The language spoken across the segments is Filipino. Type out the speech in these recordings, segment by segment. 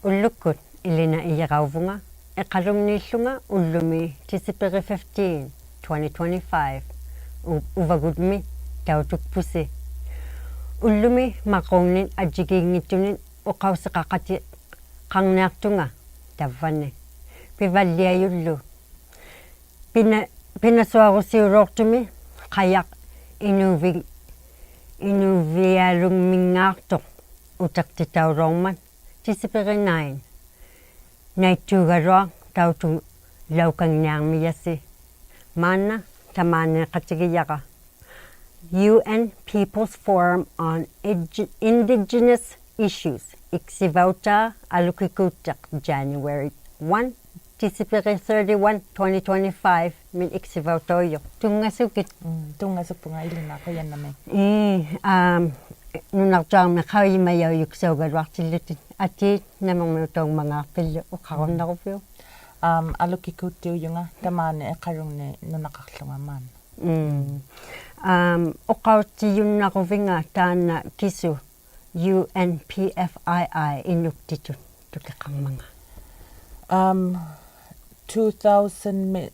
ᓪᓗᑯත් Elena iyaqauvunga eqalumniillunga ullumi December 15 2025 Uvagut tautukpusi ullumi maqunnin ajikiingittunin uqauseqaqati qarniartunga tavvanni Pivalliajullu pinasuarusiuloortumi qayaq inuvialummingaartoq utaqtitauloorman December 9 naittuugaluaq tautu ᓄnaᕗᒻᒥyasi maanna tamaaneqatigiyaqa UN People's Forum on Indigenous Issues Iksivauta alukikuutaq January 1 December 31 2025 min iksivautoyo tung-asukpunga Elena qayanami ᓄ나ᕗᒻᒥৎ qayimayaujuksaugaluartillutin atiit namormiutoongmangaarpillu uqarunnarupiu alukikuuttiujunga tamaane eqarunni nunaqarlungamaan oqautiyunnaruvinga taanna kisu UNPFII inuktitut tukeqarmanga 2000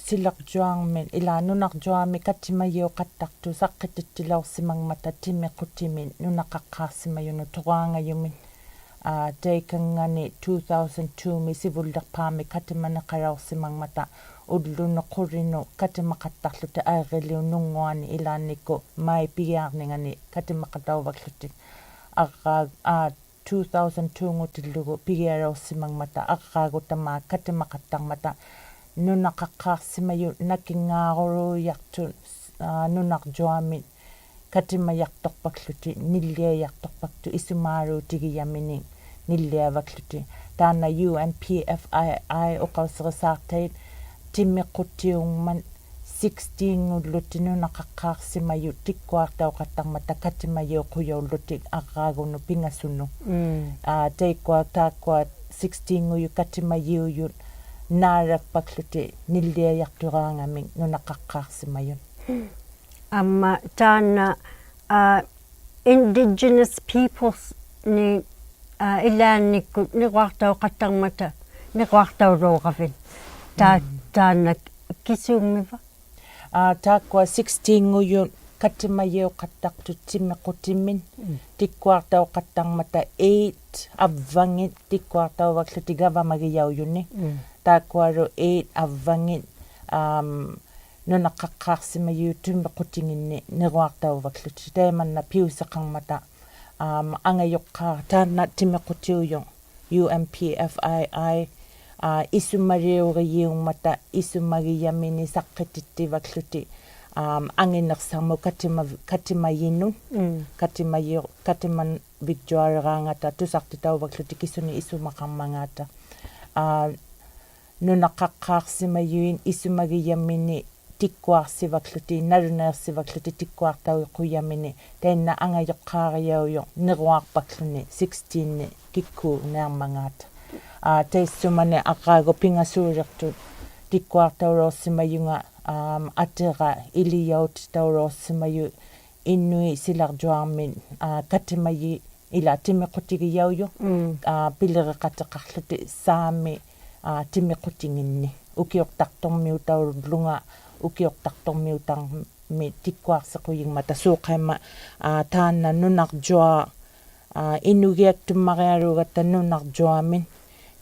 silaqjuarmit ila nunarjuami katimayuqattartu saqqitittilorsimangmata timmequtimin nunaqaqqaarsimayunu toraangayumin taikangani 2002 mi sivullerpaami katimaneqalorsimangmata ullunequrinu katimaqattarluta aeriliununguani ilaannikku mai pigiarningani katimaqatauvakluttik 2002 ngutillugu pigiarorsimangmata aqraagutamaa katimaqattarmata nunaqaqqaarsimayu nakingaaruruyartu nunarjuami katimayartorpakluti nilliayartorpaktu isumaaruutigiyamini nilliavakluti taana UNPFII oqauseresaartait timmequttiungman 16 nunaqaqqaarsimayu tikkuartauqattarmata katimayuquyulluti aqraagunu pingasunu taikkuataakkuat 16 katimayuuyut naarakpakluti nilliayarturaangamin nunaqaqqaarsimayun amma taana indigenous peoples ni ilaannikkut niquartauqattarmata niquartauluuqavin taana kisuummiva taakkua 16 katimayuqattartu timmequtimmin tikkuartauqattarmata 8 avvangit tikkuartauvakluti gavamagiyaujunni taakkuaru 8 avvangit nunaqaqqaarsimayu timmequtinginni niruartauvakluti taimanna piuseqarmata angayoqqaa taanna timmequtiuyung UNPFII isumariurigiummata isumagiyamini saqqitittivakluti anginersarmu katimayinnu katiman victuareeraangata tusartitauvakluti kisuni isumaqarmangaata nunaqaqqaarsimayuin isumagiyamini tikkuarsivakluti naluneersivakluti tikkuartauiquyamini tainna angayoqqaariauyo niruarpakluni 16 kikku nearmangaata taissumane aqraago pingasuulertu tikkuartauloorsimayunga atera iliyaut tauloorsimayu innui silarjuarmin katimayi ila timmequtigiyauyo pilereqateqarluti saami timmequtinginni ukiortartormiutaulunga ukiortartormiutarmi tikkuarsequyingmata suuqaima taanna nunarjua inugiaktummarialugatta nunarjuamin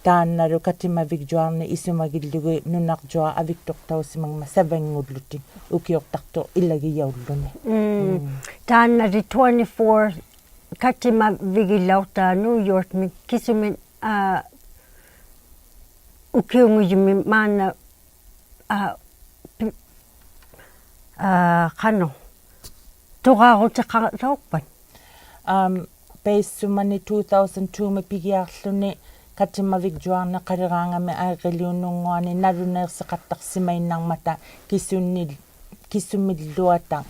taannalu katimavigjuarni isumagillugu nunarjua aviktortausimangma savangulluti ukiortartor illagiyaulluni taannari 24 katimavigilauta New York mi kisumin ukiungujumi maana qano tuqaaruteqartauppan peissumani 2002 mi pigiarluni katimavigjuarne qaleraangami aaqiliununguani naluneerseqattarsimainnarmata kisumilluata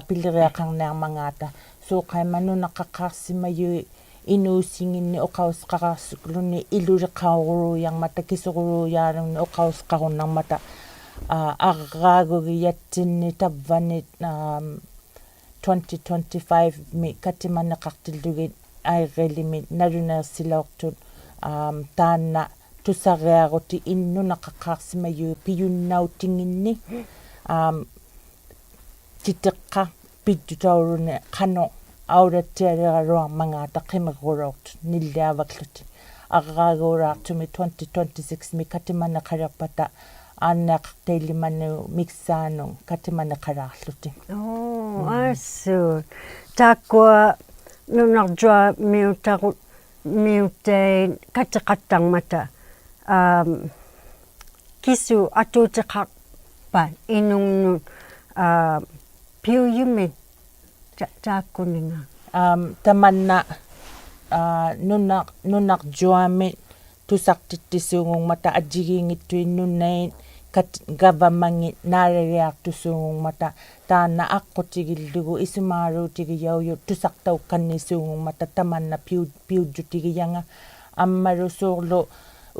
pilleriaqarnearmangaata suuqaima nunaqaqqaarsimayu inuusinginni oqausqararsukluni iluleqauruyarmata kisuruyaalunni oqausqarunnarmata arraagugiyatsinni tavvanit 2025 mi katimaneqartillugit airrelimi naluneersilaortut taanna tusariaruti nnunaqaqqaarsimayu piyunnautinginni titeqqa pittutaurune qano aurattialeraruarmangaata qimerruort nilliavakluti aqraaguuraartumi 2026 mikatimane qalerpata aanneaqartaillimanu miksaanun katimane qalaarluti asu taakua ᓄ나ᕗᒻᒥtarut miutain kateqattarmata kisu atuuteqarpa inungnut piuyumit taakkuninga tamanna ᓄ나ᕗᒻᒥත් tusartittisuungungmata ajigiingittuinnunnain gavamangit naarariartusuungungmata taanna aqqutigilugu isumaaruutigiyauyut tusartauqqannisuungungmata tamanna piujjutigiyanga ammalusuurlu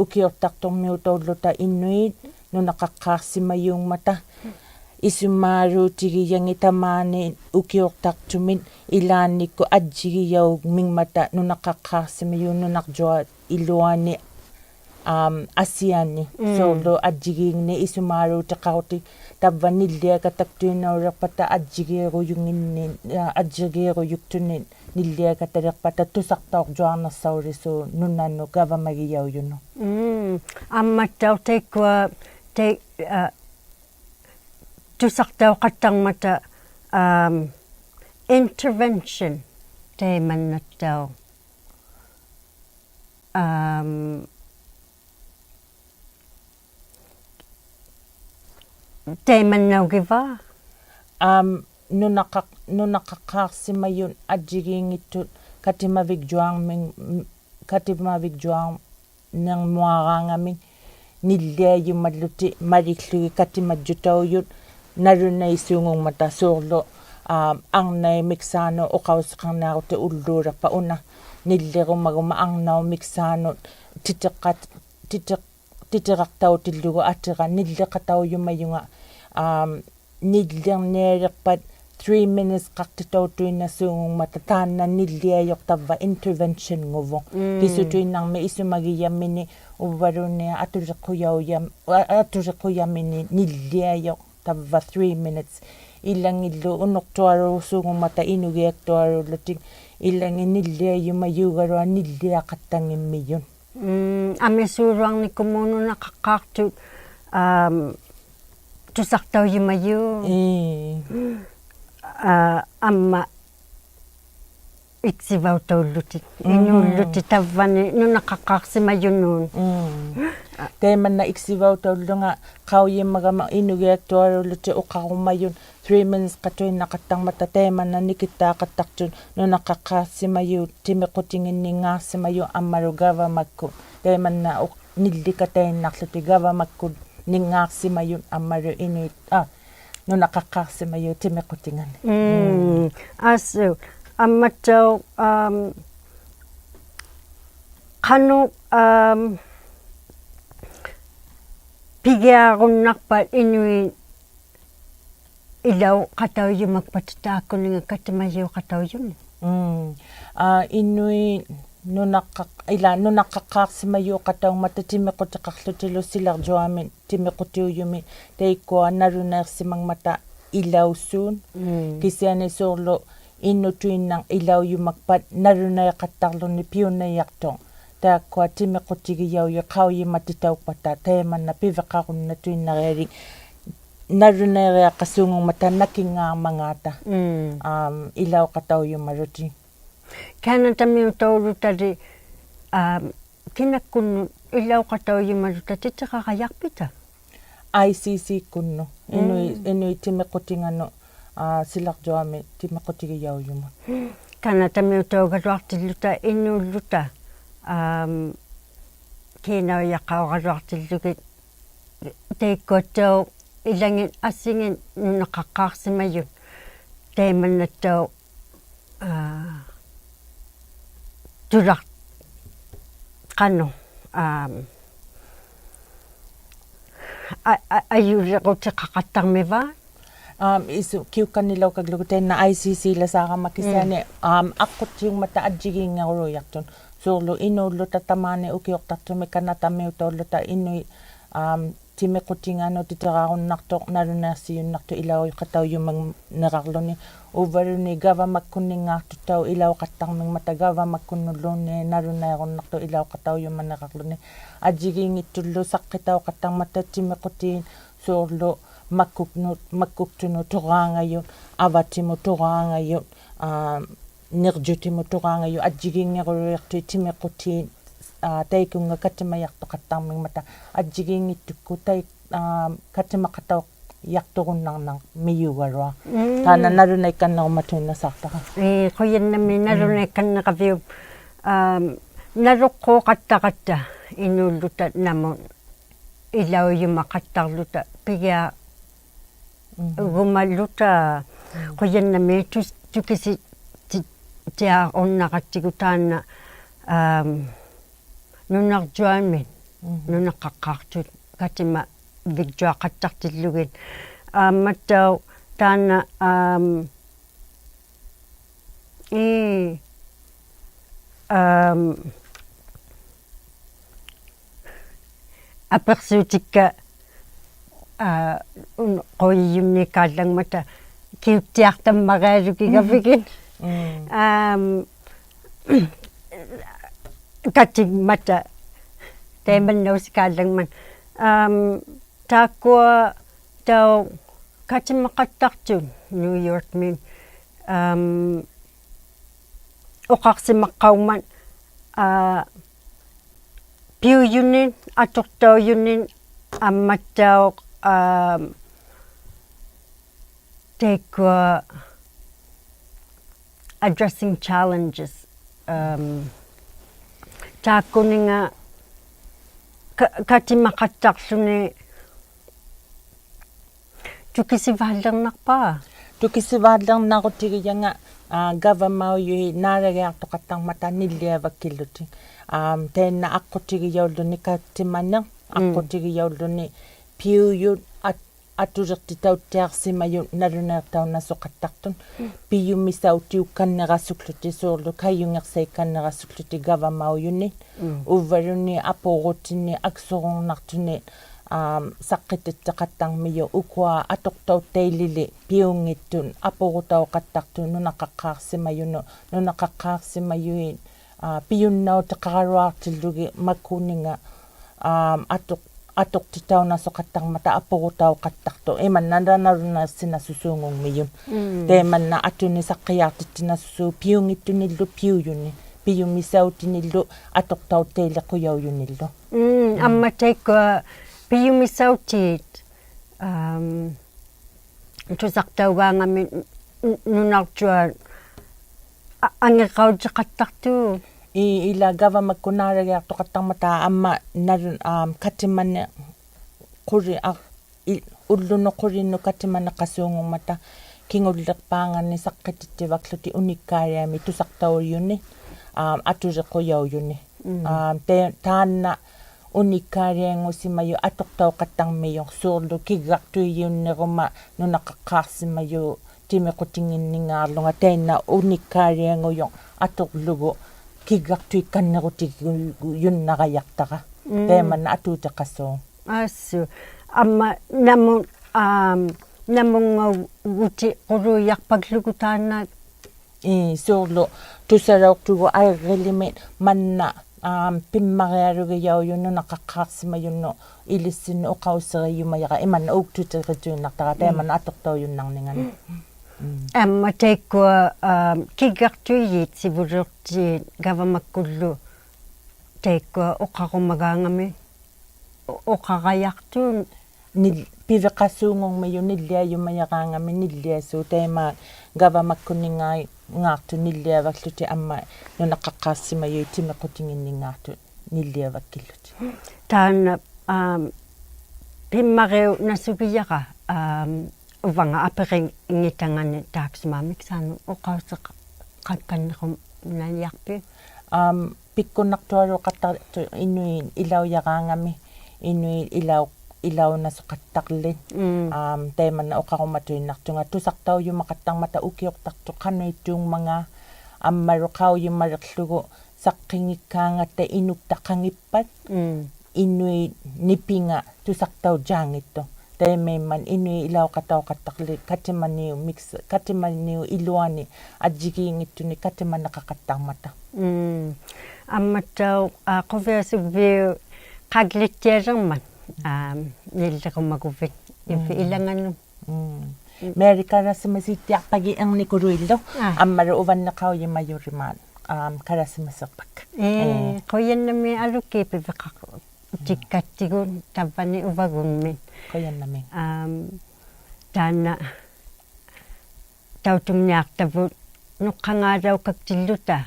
ukiortartormiutolluta innuit ᓄ나ᕗᒻᒥмата isumaaruutigiyangi tamaani ukiortartumit ilaannikku ajjigiyaug mingmata ᓄ나ᕗᒻ미유 ᓄ나ᕗᒍৎ iluani asiani solo ajjigiingne isumaaruutiqaruti tavvanilliakataktuinaulerpata ajjigiiruyunginni ajjigiiruyuktunit nilliakatalerpata tusartaorjuarnersaurisu nunannu gavamagiyauyunu ammattauteikua te tusartauqattarmata intervention teemannattau teemannaugiva ᓄ나ᕗᒻ미mayun ajjigiingittut katimavigjuarnermuaraangamin nilliayumalluti marillugi katimajjutauyut narunaisuungungmata suurlu arnai miksaanu oqauseqarnaaruti ulluulerpa una nillerumaguma arnau miksaanut titeraqtautillugu atera nilleqatauyumayunga nillernialerpat 3 minutes qattitautuinnasuungungmata taanna nilliayortavva intervention nguvu kisutuinnarmi isumagiyammini uvvalunia atulequyamini nilliayor tavva 3 minutes illangillu unortuaruusuungumata inugiaktuarullutik illangi nilliayumayuugalua nilliaqattangimmiyyun amisuuruarnikumuununaqaqqaartut tusartauyimayu amma iksivautoullutik inuulluti tavvani ᓄ나ᕗᒻ미mayunnuun teemanna iksivautollunga qauyimagama inugiaktuarulluti uqarumayun 3 minutes qatuinnaqattarmata teemanna nikittaaqattartun ᓄ나ᕗᒻ미mayu timiqutinginningaarsimayu ammalu gavamakku teemanna nillikatainnarluti gavamakku ningaarsimayun ammalu inuit ᓄ나ᕗᒻ미mayu timiqutingani asu ammattau qanu pigiarunnarpat inuit ilau qatauyumakpat taakkuninga katimayu qatauyuni inuit ᓄ나ᕗᒻ미mayu qataungmata timiqutiqarlutilu silarjuamit timiqutiuyumi teikkua naruneersimangmata ilaussuun kisiani suurlu innutuinnang ilauyumakpat naruneeqattarluni piunayarto taakkua timiqutigiyauyu qauyimmatitauqpata teemanna piveqarunnatuinnarialik naruneeriaqqasuungungmata nakingaarmangaata ilauqatauyumaluti kanatamiutaulutali kinakkunnu ilauqatauyumaluta titeqaqayarpita ICC kunnu inui timiqutinganu silarjuami timiqutigiyaujumu kanatamiutaugaluartilluta innuulluta kiinauiaqaugaluartillugit teikkuattau ilangit assingin ᓄ나ᕗᒻ미mayun teemannattau tulaq qanu ayulequtiqaqattarmiva isu kiukkannilaukaglugu teenna ICC lasaaqamakisiani aqquttiungmata ajjigiingeruyartun suurlu inuulluta tamaani ukiortartumi kanatamiutaullata innui timequtingano titerarunnartoq nalunaarsiunnartu ilauiqataujumang nerarluni uvaluni gavamakkunningaartuttau ilauqattarmingmata gavamakkunnulluunni nalunaerunnartu ilauqataujumang nerarluni ajigiingittullu saqqitauqattarmata timequtiin suurlu makkuktuну toraangayut avatimu toraangayut nirjutimu toraangayut ajigiingeruertu timequtiin taikunga katimayartoqattarmingmata ajigiingittukku tai katimaqatau yartorunnarnaq miyugarua taana nalunaikkannerumatuinnasaartara qoyannami nalunaikkanneqaviup naluqqooqattaqatta inuulluta namun ilauyumaqattarluta pigia ugumalluta qoyannami tukisi tia onnaqattigu taanna ᓄ나ᕗᒻᒥৎ ᓄ나ᕗᒃᓮ katima vigjuaqattartillugit mattau taana apersuutikka qoyiyumni kaallangmata kiuttiartammagaalukigavigin katigmata teemannausikaallangman taakkua tau katimaqattartun New York min oqarsimaqqaugman piuyunnin atortauyunnin ammattauq taakkua addressing challenges taakkuninga katimaqattarluni tukisivaallernarutigiyanga gavamauyui naalagiartoqattarmata nilliavakkilluti tainna aqqutigiyauluni kattimanner aqqutigiyauluni piuyut atulertitauttiarsimayut naluneertaunassoqattartun piyummissautiukkannerassukkluti suurlu kayyungersaikkannerassukkluti gavamauyunni uvalunni apuurutinni aksorunartuni saqqititteqattarmiyu ukua atortauttailili piungittun apurutauqattartun nunaqaqqaarsimayuin piyunnauteqararuartillugi makkuninga atoqtitaunassoqattarmata apurutauqattartu imannanarunassinasussuungungmiyun teemanna atuni saqqiyaartittinassu piungittunillu piuyunni piyummisautinillu atoqtauttailequyaujunillu amma taikua piyummisautit tusaqtaugaangami nunartua angeqautiqattartu ila gavamakkunaalagiartoqattarmata amma narun katimanne quri ullunu qurinnu katimanne qasuungumata kingullerpaanganni saqqitittivakluti unikkaariami tusaqtauriyunni aturequyaujunni taanna unikkaariangusimayu atoqtauqattarmiyu suurlu kiggartuiyunneruma nunaqaqqaarsimayu timequtinginningaarlunga tainna unikkaarianguyo atorlugu kiggartuikkannerutigyunnarayartara teemanna atuuteqassuu assu amma namunguti quruyarpaklugu taanna suurlu tusaloortugu airrilimi manna pimmarialugiyaujunnu naqaqqaarsimayunnu ilissinnu uqausseriumayara imanna uuktuterituinnartara teemanna atortaujunnaarningani amma taikkua kiggartuiit sivulurtiit gavamakkullu taikkua oqarumagaangami oqarayartuun piveqassuungormiyu nilliayumayaqaangami nilliassuu teema gavamakkunningai ngaartu nilliavakluti amma nunaqaqqaassimayu timequtinginningaartu nilliavakkilluti taanna pimmariu nasugiyaqa uvanga aperinngitangani taaksumamik saanu oqauseq qakkannaqum naliarpi pikkunnartualuqattartu innuin ilaujaqaangami innuin ilaunasuqattarlin teemanna oqarumatuinnartunga tusaqtaujumaqattarmata ukiortartu qanuittuungmanga аммалу qaujimmalерlugu saqqingikkaangata inuktaqangippat inui nipinga tusaqtaujaangittu taimmeimman inui ilauqatauqattaqli katimaniu mix katimaniu iluani ajjikiingittuni katimanaqaqattaarmata амматтау қувиасуввиу қаглиттиалермат ниллеқуммакуффит иффи илангану мерикарасимаситтиарпаги эрникулуиллу аммалу уваннеқауйимаюримаат карасимасерпак қояннами алуккипивеқақ тиккаттигун таввани увагунмит қояннами таана таутумниартавут нуққангаалаукактиллута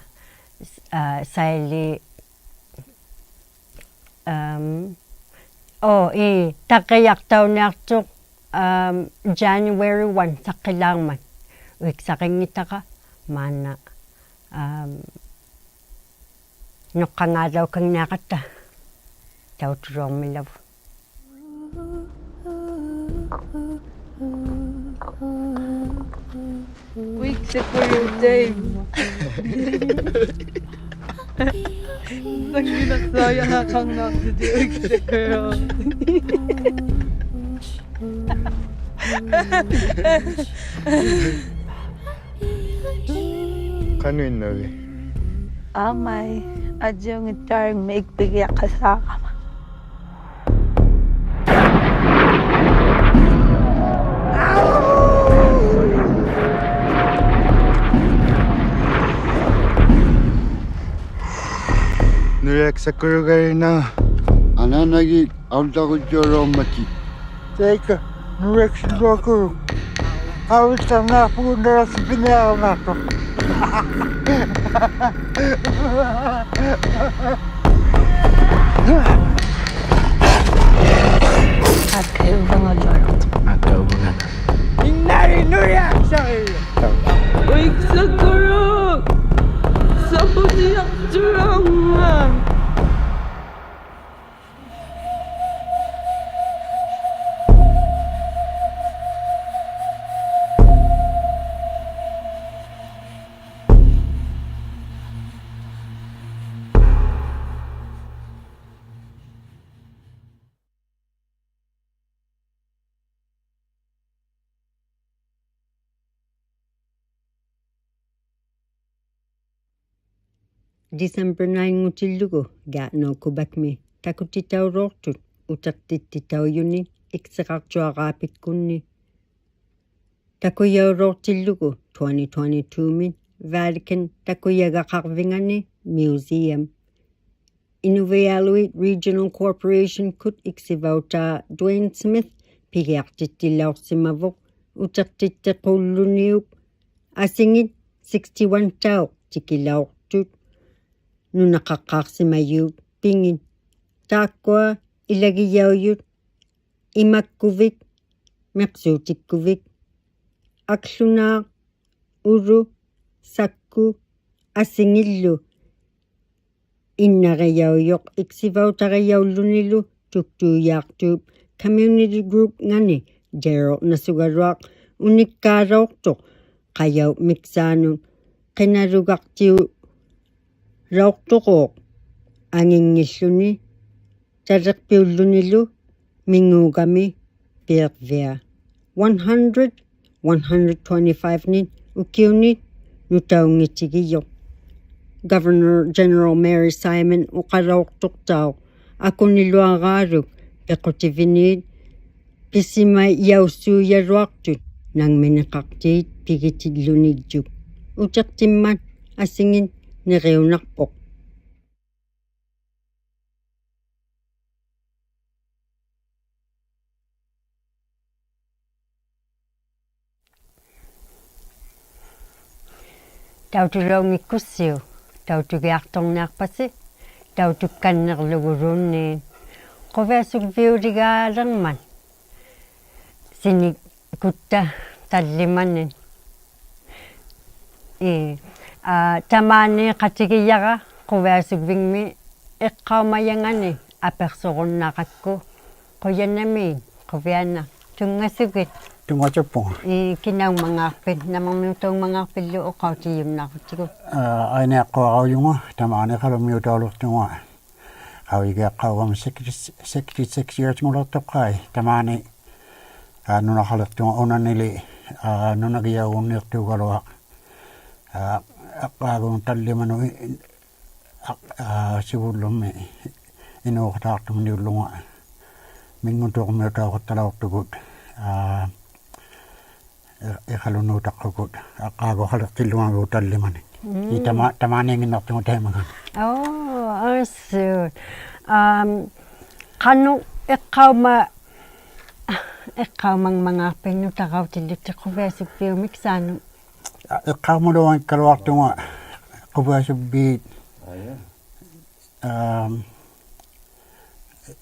сайли таққиартауниартуq January 1 саққилаармат уиксақингитаqa маана ноққангаалаукангниақатта таутулуормилаву уиксаққулуутаи Nunnaᕗᒻᒥt uiksaqquyo Kanuinnavi Amai ᓄnaᕗᒻᒥt pigiaqasaaqama Nureksaqqurugarina ananagi ᓄ나ᕗᒻᒥt Teika nureksaqqurugaru awittarnaarpugunnerasipiniaranaartu Akkayuvangallorut Akkayuvangana Innari nureksaqqurugaru uiksaqquyo sapudiaqtulanga December 9 gaanooqubakmi takutitauroortut utartittitaujuni ikseqartuaqaapikkunni takuyauroortillugu 2022 min Vatican takuyagaqarvingani museum Inuvialuit Regional Corporation kut iksivautaa Dwayne Smith pigiartittillaorsimavoq utartittequlluniup asingit 61 tauq tikilaortut ᓄнаᕗᒻᒥt pingin taakkua ilagiyaujut imakkuvik meqsuutikkuvik aqlunaaq ulu sakku asingillu innariyaujоq iksivautariyaulunilu tuktuuyaartuup community group ngani Daryl nasugaruaq unikkaalortoq qayau miksaanun qinalugartiu Rauktuqoq angingilluni taleqpiullunilu minguugami piiqvia 100 125 nin ukiunit nutaungitigiyo Governor General Mary Simon uqalortuqtau akuniluaraaluk pequtiviniit pisima yaussuuyaluartut nangminiqartiit pigitillunigjuk uteqtimmat asingin neriunarpoq tautulaungikkussiu tautugiartorniarpasi tautukkannerluguluunniin quviasugviuligaalerman sinik kutta tallimanin tamaani qatigiyaqa quviasugvingmi eqqaumayangani apersorunnaqakku quyannami quviana tungasugit Tumatapong. Kinaw mga pin. Namang minutong mga pilo o kautiyum na kutigot. Ay na ako yung tamani kalumutolok tunga. ᓴᓅကိᔮ카우티지ᔲᓅ 66 years mo to kay tamani ᓄ나ᕗᒻ tunga unanili ᓄ나ᕗᒻᒥৎ tugalwa. Akagong talimano sibulumi inokataaktum niulunga. Minguntuk mutawattalawtugut. Ikalunutakkugut. Akago halaktilunga utallimani. Tamani nginaktunga temagan. Oh, so kanu ikaw mang mga pinutakautilit ko basic piyumiksan. Ikaw mo doon kalawaktunga kubasubit.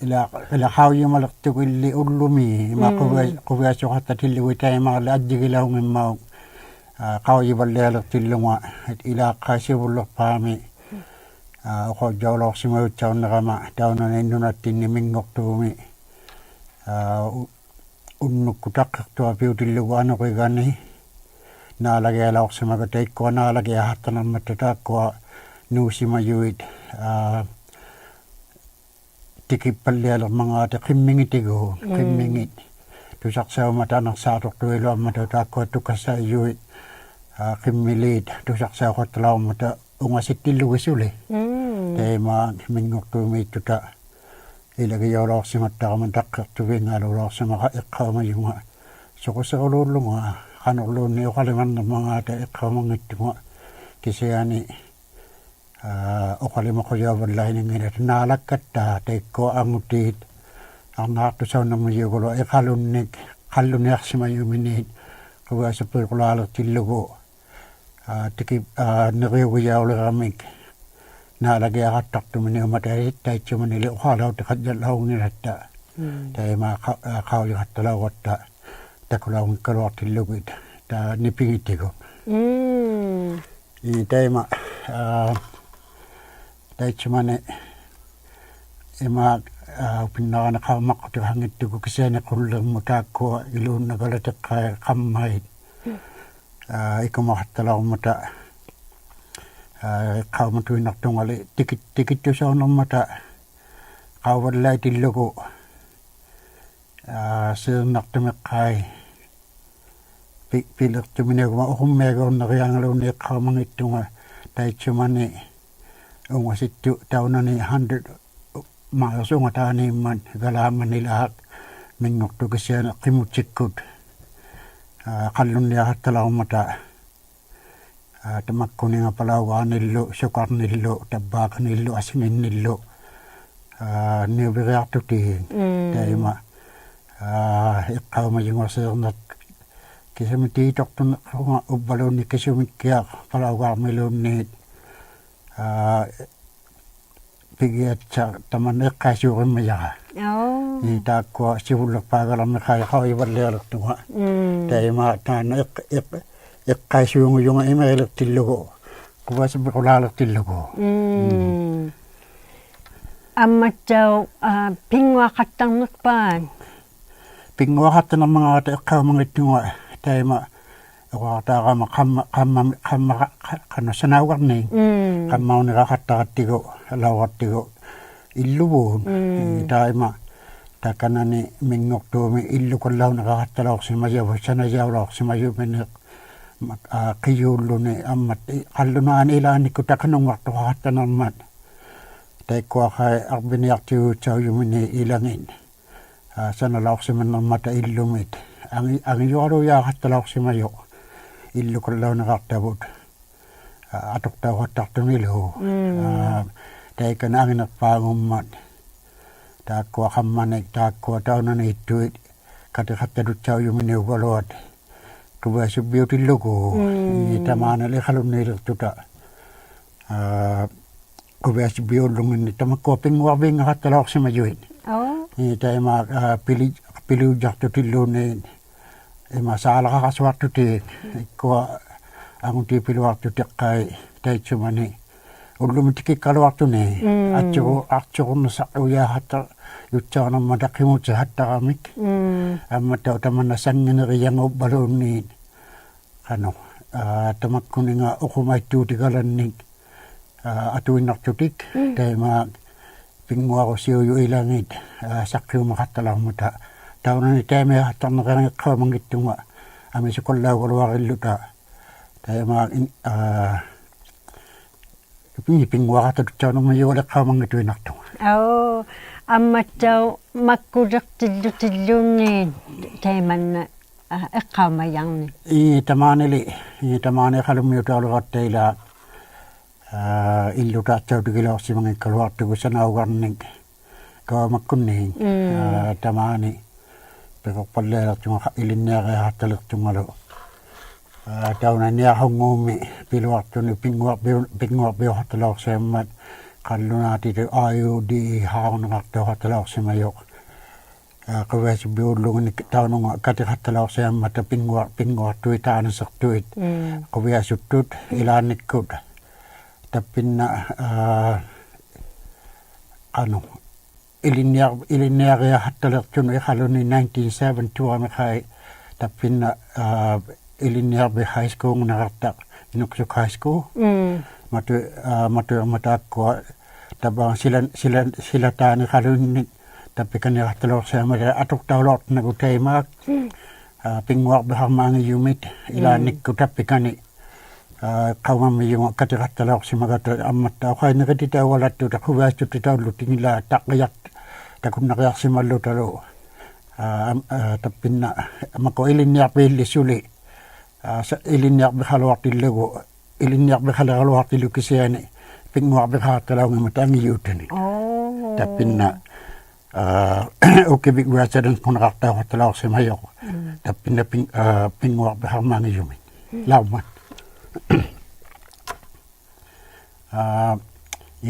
Ila hawyo malaktuk ili ulumi kubaso katatiliwi tayo mga laadjigilaw ng mga kawyo balalak tilunga at ila kasibulok pami ako jawlok simayutsaw na kama daw na natin ni mingok tumi unuk kutak to apiw tiluwa ano ko'y gani nalagay alawak sa magatay ko nalagay hatan ng matatak ko nusimayuit tikipalilak mga kimingitigo kimingit tusaksaw matanak sarok tuwilo matatak ko tukasayuit kimilit tusaksaw ko talaw mata ungasitiluwis uli kaya mingok tumi tuta ilagay alawak sa matakamantak tuwing alawak sa mga ikaw mayunga so ko sa ululong kanulun niyo kaliman ng mga ikaw mga ito kasi yani o kalima ko yawan lain ng inat nalakat teko ang utit ang natusaw na mayugulo kalunik si mayuminit kaya sa pagkulalak tilugo tikip nagayugayaw lang nalagay akatak tumini umatay tayo chumanili ukalaw tikadjalaw nilata tayo makakaw yung hatalaw at takulaw ng kalawak tilugo nipingitigo tayo tayo chumane pinakanakamak ko hangit ko kasi na kulang mutako ilun nagalatak kamay ikamakatalaw mata kau matuin naktungali tikit to sa unang mata kawadlay tilugo silang naktumakay pilak tuminagawa megaw na kaya nga laon ikaw mga ito nga tayo chumane umasitu taon na ni 100 miles nga tani man galaman nila mingok to kasi na kimutsikod kalun niya talaw mata tamak ko nga palawa nilo sukar nilo tabak nilo asingin nilo nibigak to tihin tayo ikaw mayong wasir na kasi matitok to na ubalo ni kasi umikiyak palawa milonit pigiat sa taman kasyukin maya. Ita ko sibulok pagalam na kaya kaway balalak tunga. Dahil matan kasyung yung imailak tilugo. Kuwa sa bikulalak tilugo. Amat daw pingwa katang nukpan. Pingwa katang ng mga ikaw mga tunga. Dahil Wata kama sanawar ni kama nakakatakat tigo lawat tigo ilubo tayo takana ni mingok to mi ilu ko law nakakatalawak si mayaw sanayawak si mayaw menek kiyulo ni amat kalunaan ilan ni ko takanong wakto kakatan amat tayo ko kay arbiniyak tiyo chaw yung ilangin sanalawak si manang mata ilumit ang yoro yakatalawak si mayaw illu ko law nakaktabot atok taw hatak tumilo dahil ka na ang nagpangumat takwa kamanig takwa taw na naituit katikatadot chaw yung miniwalot kubasa beauty logo itamana li kalun nilak tuta kubasa biolungin itamakoping wabing katalawak si majuit tayo piliujak to tilunin masalah kakaswat tu ti ko ang ti piluak tu kay tayo chumani уллумитикиккалуартуни атсугуннасақуяахатта ютсаанамматаққимутсахаттарамик амматтау таманна сангинериангуп балуунниит qanu tamakkuninga uqumaittutigalannik atuinnartutik taima pinguarusiuyu ilangit saqqiumaqattalarmuta taunani taimiahattarneqarangeqqaamangittunga amisukollaugaluarilluta taima pinguaqatatutsaanummayualeqqaamangituinartunga au ammattau makkulertillutilluunniin taimanna eqqaamayarni tamaane qalummiutaaluqattaila illutaatsautigiloorsimangikkaluartugu sanaugarnik kaamakkunniin tamaani peqorpallealertunga ilinniareaartalertungalu taunanniarhunguumi piluartuni pinguarpiorhatalaorsiammat qallunaatitu IUD haarunaqartuorhatalaorsimayoq quvasubbiullugunik taununga katiqattalaorsiammata pinguartuitaanasertuit quviasuttut ilaannikkut tappinna qanu ilinniariahattalertunu iqaluni 1972 amikai tappinna ilinniarbi high school naqartaq inuqsuk high school matuermataakkua tabaan silataani qalunnik tappikaniartalorsiamata atuqtaulortnagu taimaak pinguarbiharmaangiyumit ilaannikku tappikani qaumammiyunga katiqattalorsimagata ammatta uqaineqititaugalattuta quvaastutitaullutingila taqqiyaq takunnaqiarsimallutalu tappinna mako ilinniarpiillisuli ilinniarbihaluartillugu ilinniarbihaleraluartillu kisiani pinguarbihaartalaungimata angiyuutani tappinna ukibik residents kunaqartauqattalaorsimayoq tappinna pinguarbiharmaangiyumit laumat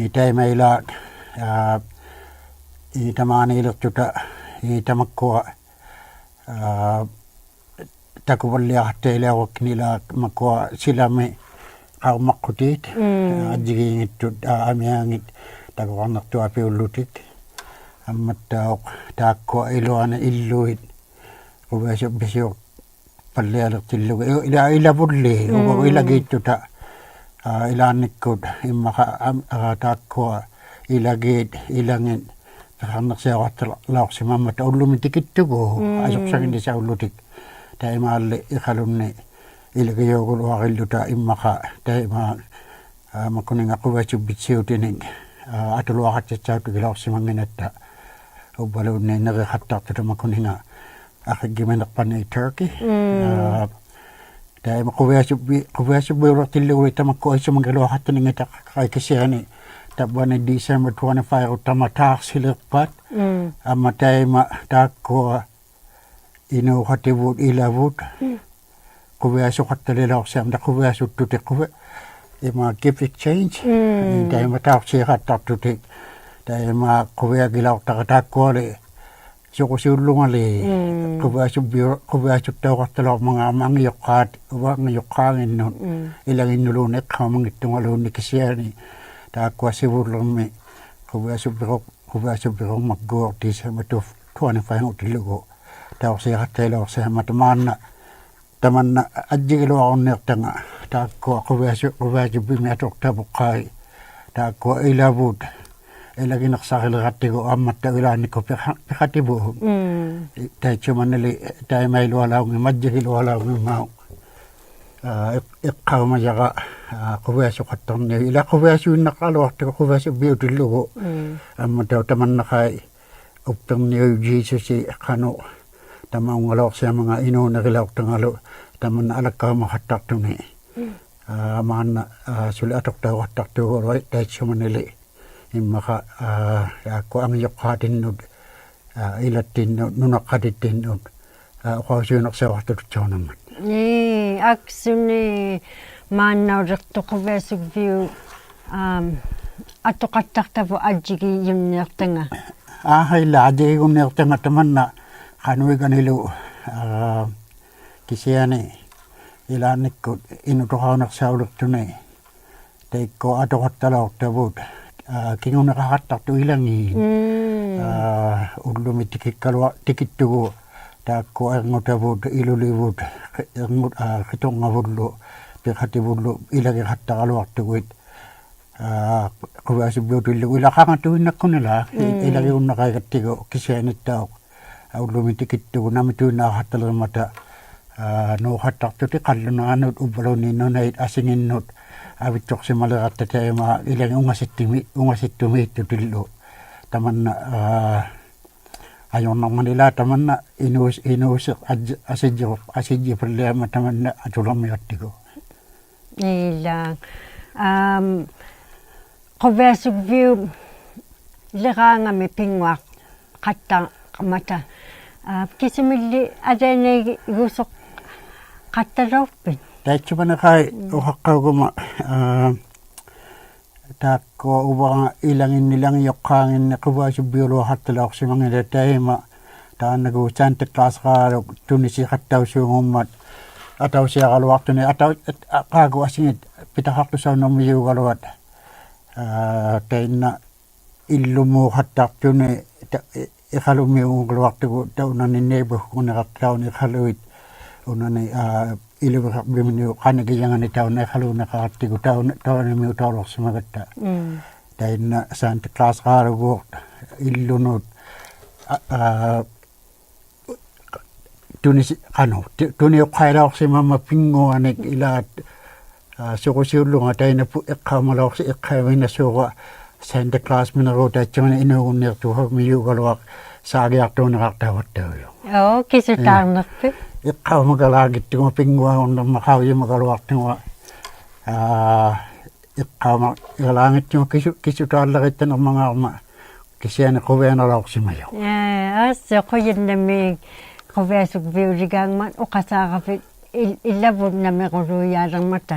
itaimaila itamaaniilertuta itamakkua takuvalliaqattailaaqukkinila makkua silami qaumaqqutit ajjigiingittut amiaangit takuqarnertua piullutik ammattauq taakkua iluana illuit quvasubbisiuq pallialertillugu ilavulli ilagiittuta ilaannikkut immaqa taakkua ilagiit ilangit peqarnersiaqartalaorsimammata ullumitikittugu asuqsaginnisaullutik taimaalli iqalunni ilagiyuguluarilluta immaqa taima makkuninga quvasubbitsiutinik atuluaqatsatsautigilaorsimanginatta ubbalunni nereqattartuta makkuninga aqiggimanerpani Turkey taima quvasubbiulortillugu tamakku isumangiluaqattaninga qaikisiani tabbani December 25 utamataarsilerpat amma taima taakkua inuuqativut ilavut quviasuqattalilaorsiamta quviasuttuti ima gift exchange taima taarsiiqattartutik taima quviagilaortaqa taakkuali suqusiullungali quviasuttauqartalaormangaamaangiyoqqaat uangiyoqqaanginnut ilaginnuluun eqqaamangittungaluunni kisiani taakkua sivullermi quviasubbiqormakkuor December 25 utillugu taorsiiqattailaorsiamata maanna tamanna ajjigiluarunniartanga taakkua quviasubbimi atuqtapuqqai taakkua ilavut ilaginersarilerattigu ammatta ilaannikku piqatibuun taitsumanili taimailualaungi majjigilualaungimau eqqaumayaqa quviasuqattarni ila quviasuinneqqaluartigu quviasubbiutillugu ammatau tamannaqai upperniu Jesusi qanu tamaungaloorsiamanga inuunerilaortangalu tamanna alakkaamaqattartuni maanna suli atoqtauqattartuugulu taitsumanili immaqa yaakku angiyoqqaatinnut ilattinnut nunaqqatittinnut uqausiunersiaqartututsaunammat aksuni maannaulertuquviasubbiu atoqattartavu ajjigiyunniartanga illa ajjigiyunniartanga tamanna qanuiganilu kisiani ilaannikkut inutoqaunersaulurtuni Teikko atoqattalaortavut kingunaqaqattartu ilangiin ullumit tikittugu taakku erngutavut ilulivut qitongavullu piqativullu ilagiqattaqaluartuguit quvaasibbiutillugu ilaqaqatuinnakkunala ilagiunnaqaigattigu kisianittauq ullumit tikittugu namituinnaaqattalermata nuuqattartuti qallunaanut uppaluniinnunait asinginnut avittoqsimaleqattataima ilagi ungasittumiittutillu tamanna ajornarmanila tamanna inuuseq asijjipalliama tamanna atularmiqattigu ila quvaasugviu leqaangami pinguaq qattaqmata kisimilli adeneegi igusoq qattaloorpin taitsupanakai uhaqqauguma taakko uvaga ilanginnilangiyoqqaanginni quvaasubbiuluaqattalaorsimangila taima taannagu Santa Claus-qaaluk tunisiqattausuungummat atausiaqaluartuni qaagu asingit pitaqartusaunermiyuugaluat tainna illumuuqattartuni iqalumiuungaluartugu taunani neighborhood-uneqartauni iqaluit unani iluvaqbimniu qanagiyangani tauna iqaluunaqaqartigu taunamiu taulorsimagatta tainna Santa Claus-qaaluguuq illunut tuniuqqailaorsimamma pinguanik ilaat suqusiullunga tainapu iqqaamalaorsi iqqaavina Santa Claus mineruutaatsimana inuugunniartuha miyuugaluaq saagiartuuneqartavattauju kisutaarnerpi iqqaamagalaagittugu pinguaunnermaqaujimagaluartuga iqqaama igalaangittugu kisutaalleqittanarmangaarma kisiani quvianalaorsimayo asse qoyinnami quvaasugviuligaangmat uqasaaqapit illavut namiquluuyaalermata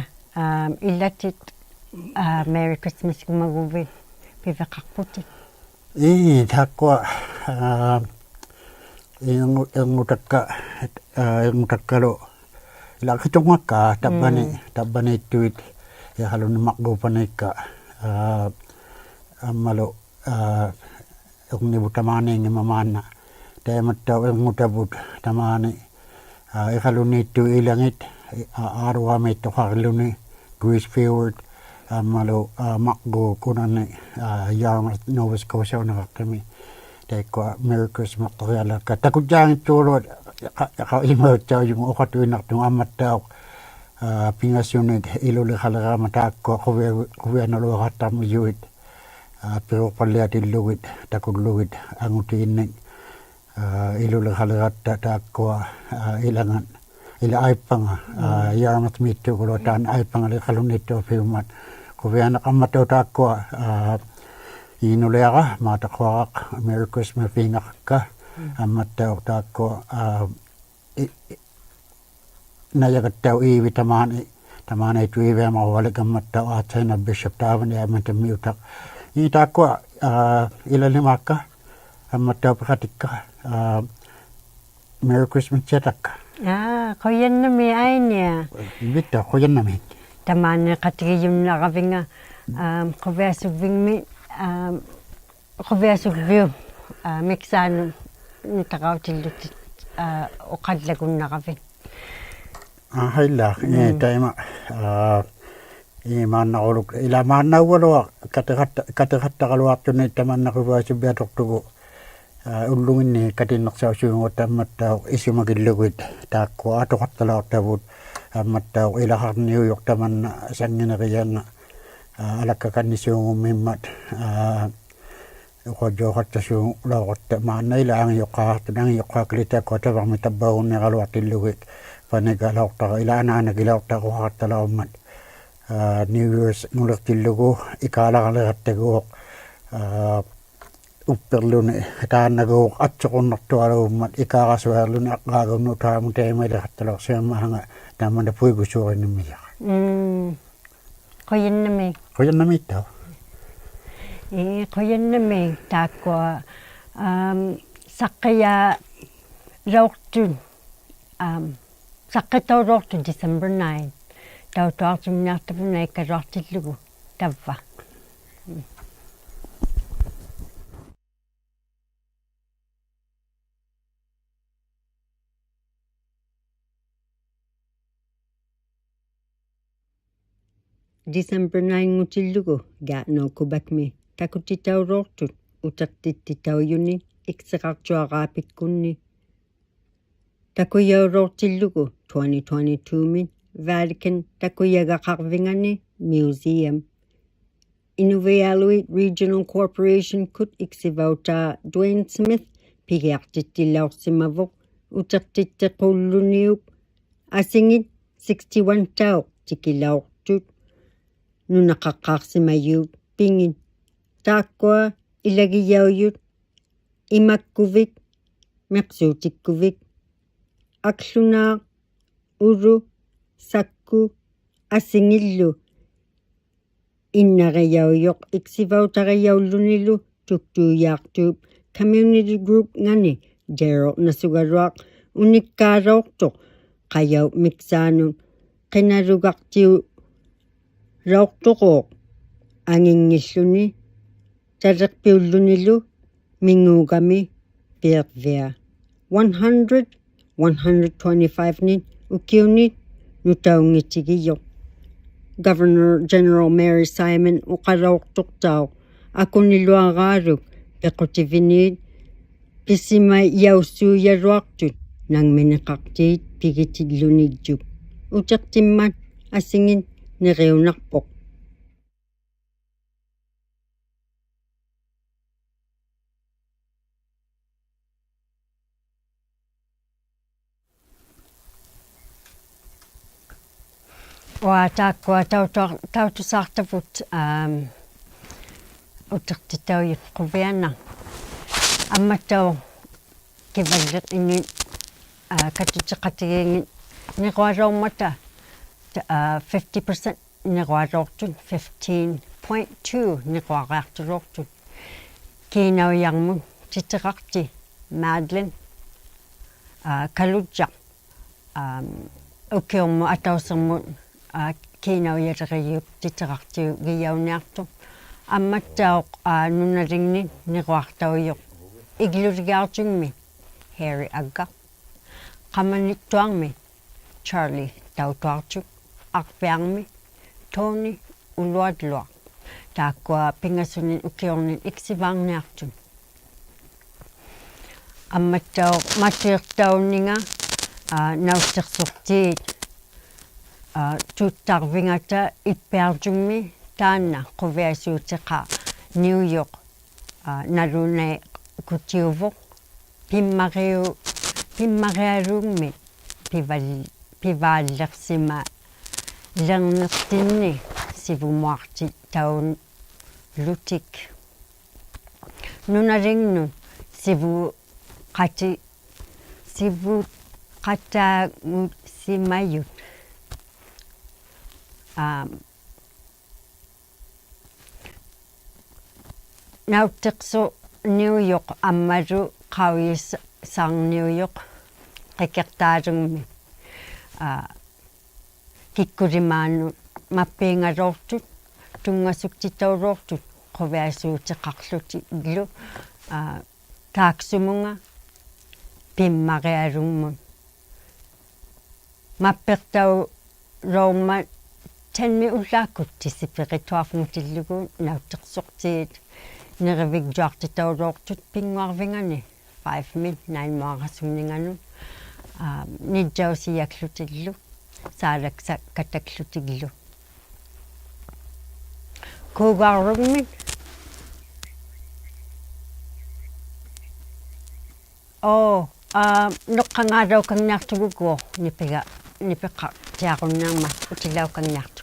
illatit Merry Christmas kumaguvi piveqarputit takkua ingutakkalo ilaqitungakka tabbaniittuit iqalunimaqquupanikka ammalu ugnivutamaaninngimamaanna taimattau ingutavut tamaani iqaluniittu ilangit aaruamiittoqarluni Greasefield ammalu maqgu kunani Yarmouth Nova Scotia unaqartami taikko Merry Christmas torialakka takutjaangittuuluat imautsaujungu uqatuinartungu ammattauq pingasunit iluliqaleqaama taakko quvianaluaqartarmiyuit piruqpalliatillugit takullugit angutiinnik iluliqaleqatta taakkua ilangan ila aipanga Yarmouth mittuuqulu taan aipanga liqalunittuapiummat quvianaqammatau taakkua iinuleaqa maataqquaqaq Merry Christmas piingaqakka ammattau taakkua najagattau iivi tamaanaitu iiviamaquvalikammattau aatsaina Bishop Taavani ammatamiutaq taakkua ilalimaakka ammattau piqatikka Merry Christmas chatakka qoyannami ainia bitta qoyannami tamaani qatigiyunnaqavinga quvaasugvingmi quvaasugviu miksaanu nitaqautillutit uqallagunnaqavin hailla taima maannaquluk ila maannauvalua kateqattaqaluartuni tamannaquvaasubbiatortugu ulluginni katinnersausuungut ammattau isumakillugut taakku atoqattalaortavut ammattau ilaqarniuyoq tamanna sanginerianga alakkakannisuungumimmat uqojoqattasuun laoqatta maannailaangiyoqqaartunangiyoqqaakilitaakku tavarmi tabbauunniqaluartillugit panikalaortaqa ilaanaanakilaortaquaqattalaummat New Year's nulertillugu ikaalaqaleqattaguuq upperluni taannaguuq atsoqunnartualuummat ikaaqasuarluni aqqaagunnu taamu taimaileqattalaorsiammaanga taamana puigusuurinimmiyaqa qoyannamiittau qoyannami taakkua saqqiyaalortun saqqitauloortun December 9 tautuartumniartapuna ikkaluartillugu tavva. December 9 gaatnookubakmi takutitauroortut utartittitaujuni ikseqartuaqaapikkunni takuyauroortillugu 2022min Vatican takuyagaqarvingani Museum Inuvialuit Regional Corporation kut iksivautaa Dwayne Smith pigiartittillaorsimavuk utartittequlluniup asingit 61 tau tikilaortut ᓄнаᕗᒃᓄnaᕗᒃᓴइᓪᓗ pingin taakkua ilagiyaujut imakkuvik meqsuutikkuvik aqlunaa ulu sakku asingillu innariyaujоq iksivautariyaulлунилу tuktuuyaartuup community group ngani Daryl nasugaruaq unikkaalortoq qayau miksaanun qinalugartiu raortoqoq angingilluni talerpiullunilu minguugami piiqvia 100 125 nin ukiunit nutaungitigiyo Governor General Mary Simon uqalaortoqtau akuniluaraaluk pequtivinit pisima yaussuuyaruartut nangmineqartiit pigitillunigjuk utertimmat asingin neriunarpoq Taakkua tautusaartavut utertitaujut quviana ammatau kivalleq inni katutiqatigiingit niqualuormata 50% niqualuortut 15.2 niquaqaartuluortut kiinaujarmun titeqarti Madeline kalutjaq ukiormu atausermu kiinaujaleriup titeqartiu giyauniartu амматтаоқ нуналигни неруартауйоқ иглулигаартугми Harry агга qamanittуарми Charlie таутуартук арпиарми Tony улуатлуа тааккуа пингасунин укиорнин иксиваарниарту амматтаоқ матиертауннинга науттерсортиит туттарвингата иппиартугми таанна quviasuutiqa New York налунакутиувоқ пиммариалугми пивааллерсима лернертинни сивумуарти таун лутик нуналингну сиву qataagут симают науттерсу New York аммалу qauis sang New York qikертаалугми киккулимаану маппиингалоортут тунгасуктитаулоортут quviasuutiqarluti illu taaksumuga pimmaриалугмут маппертау лоорма танми уллааккут тисиппеқитуарфмутиллугу науттерсортиит неревигжуартитаулоортут пингуарвингани 5 min 9 моарасуннингану ниджаусияклутиллу саалакса катаклутигиллу кугаарругми ноққангаалаукангнаартугугуо нипеқа тиаруннаама утилаукангнаартугу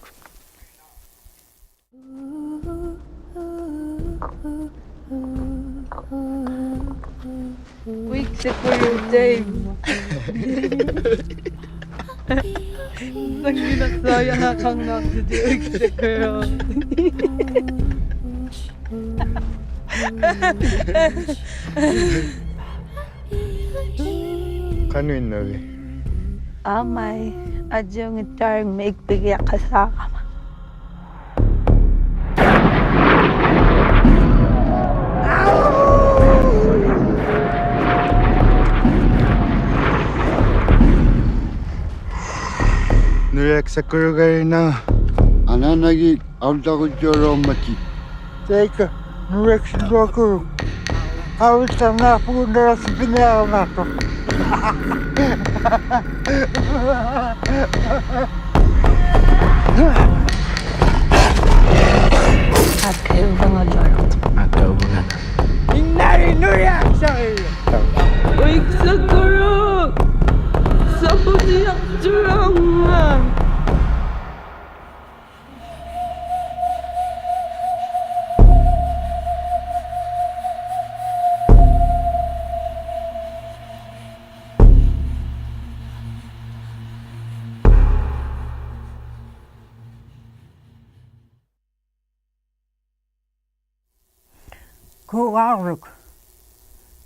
ᓄナᕗᒻᒥත් Kanuinnavi. Amai ajong tarng make bigya kasama. 누렉사꾸르가이나 아나나기 아울다구쪼로마치 제이크 누렉실로그 아울타나푸나라스 피냐가마토 아까우나나 인나리 누렉사일로 윅스꾸룩 ᓴᖅ기야주랑아 Kuaruk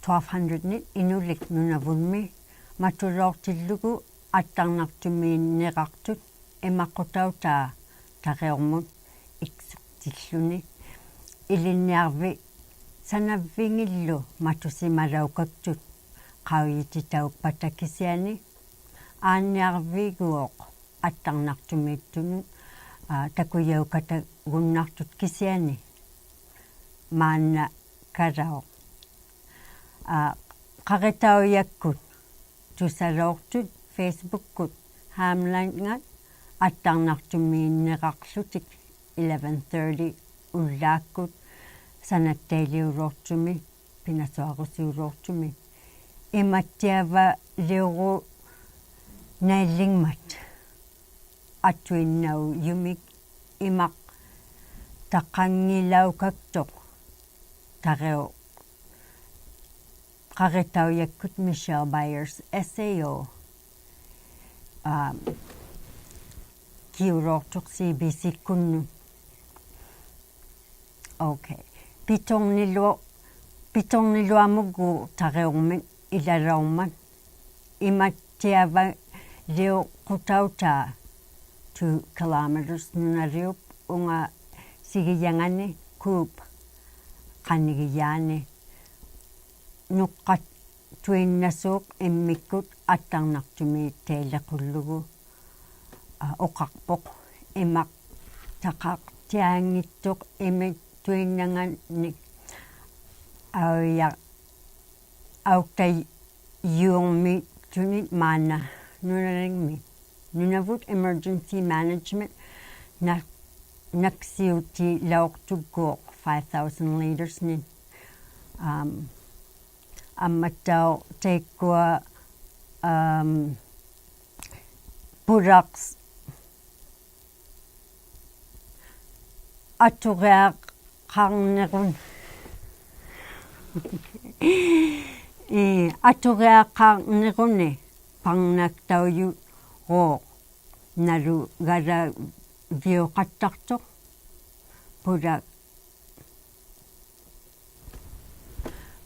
1200 inulik Nunavumit matulortillugu attarnartumiinneqartut imaqqutautaa taqiormut iksuqtilluni ilinniarvi sanavvingillu matusimalaukaktuk qauyititauk patakisiani aanniarviguoq attarnartumiittunu takuyaukata gunnartut kisiani maanna karao qaritauyakkut tusaloortut facebookkut haamlaingat attarnartumiinneqarlutik 11:30 ullaakkut sanattailiuruortumi pinasuarusiuruortumi imattiava liugu naillingmat atuinnau yumik imaq taqqangilaukaktoq taqeo qaritauyakkut Michelle Byers SAO kiuroortuq CBC kunnu okay pitorniluamugu taqiormit ilalaormat imattiava liu qutautaa 2 kilometers nunariup unga sigiyangani kuup qanigiyaani nuqqat tuinnasuuq immikkut attarnartumi tailequllugu oqarpoq imaq taqaqtiaangittuq imik tuinnanganik autai yuungmi tunit maana Nunavumit Nunavut Emergency Management naksiuti laortugguoq 5,000 liters nin ă'ම්මට්ටාව තේක්කුව products atureaqarnerun atureaqarneruni parnaktauyu roo nalu gala vioqattartoq pudak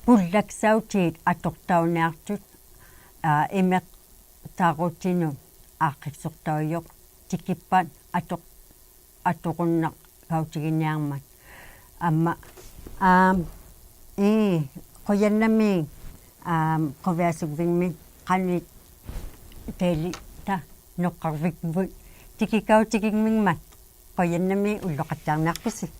pullaksautit atortauneartut imeq taarutinu aaqqiksortauyoq tikippat atoqunnaq kautiginniarmat amma qoyannami qoviasugvingmi qanit teeli ta noqqarvikvut tikikautikingmingmat qoyannami ulloqattaarnaarpisik